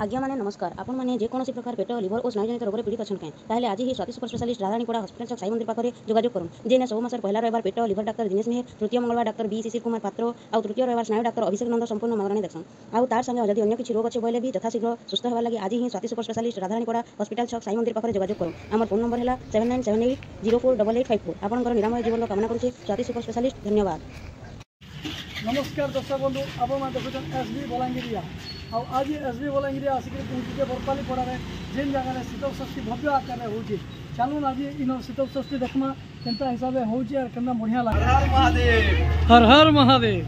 आज्ञा मैंने नमस्कार आपण मैंने जेकोसी प्रकार पेट लिवर और स्नायुजनित रोग पीड़ित अच्छा क्या ताहले आज ही स्वाति सुपर स्पेशलिस्ट राधानीपड़ा हॉस्पिटल चौक साई मंदिर पाखे जोगाजोग करूँ जेने सब मासर पहला रविवार पेट लिवर डाक्तर दिनेश मेहर तृतीय मंगलवार डाक्तर बी शिशिर कुमार पात्र और तृतीय रविवार स्नायु डाक्तर अभिषेक नंद संपूर्ण मागणी देखसन आउ तार संगे जदि अन्य किसी रोग अच्छे बोले भी यथाशीघ्र सुस्थ होगा लगी आज ही स्वाति सुपर स्पेशलिस्ट राधानीपड़ा हॉस्पिटल चौक साई मंदिर पाखे जोगाजोग करूँ आम फोन नंबर है 7978048854 आपंकर निरामय जीवन कामना करुचे स्वाति सुपर स्पेशलिस्ट धन्यवाद। नमस्कार दर्शक बंधु आप देखुन एसबी बलांगीरिया आज एसबी बलांगीरिया आसिक पहुँचे बरपाली पड़ारे जेन जगह शीतल षष्ठी भव्य आकार हो चलून आज इन शीतल षष्ठी देखमा केनता हिसाब से हो बढ़िया लगे। हर हर महादेव।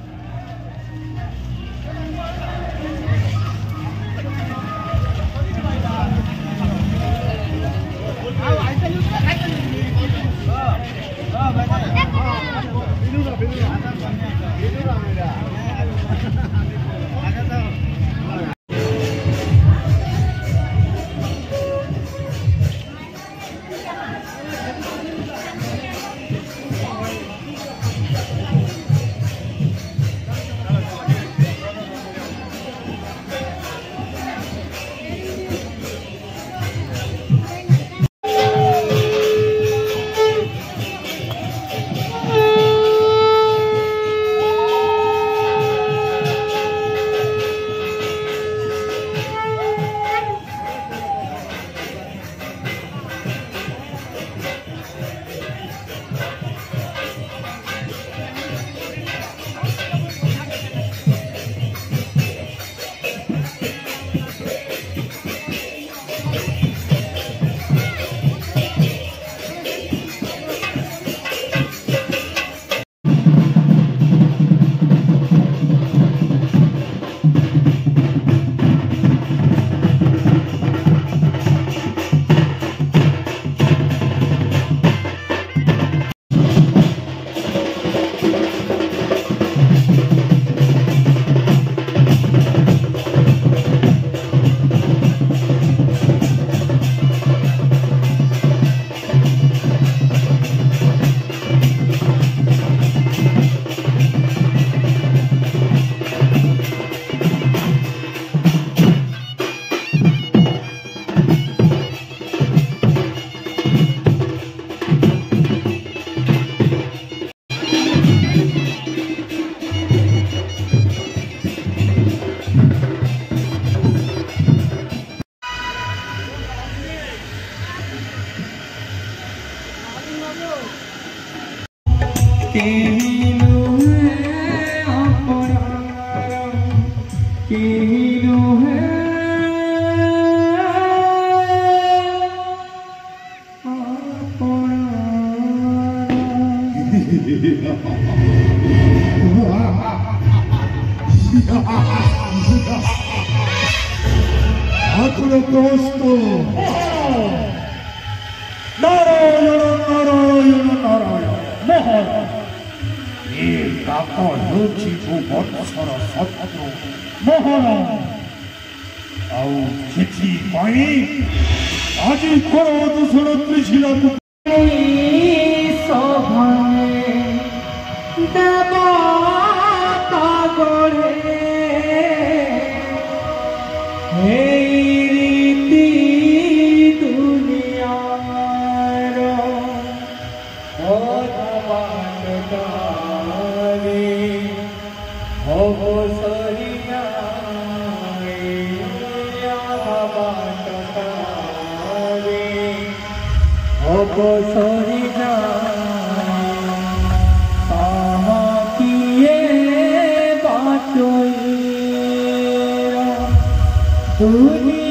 दुनिया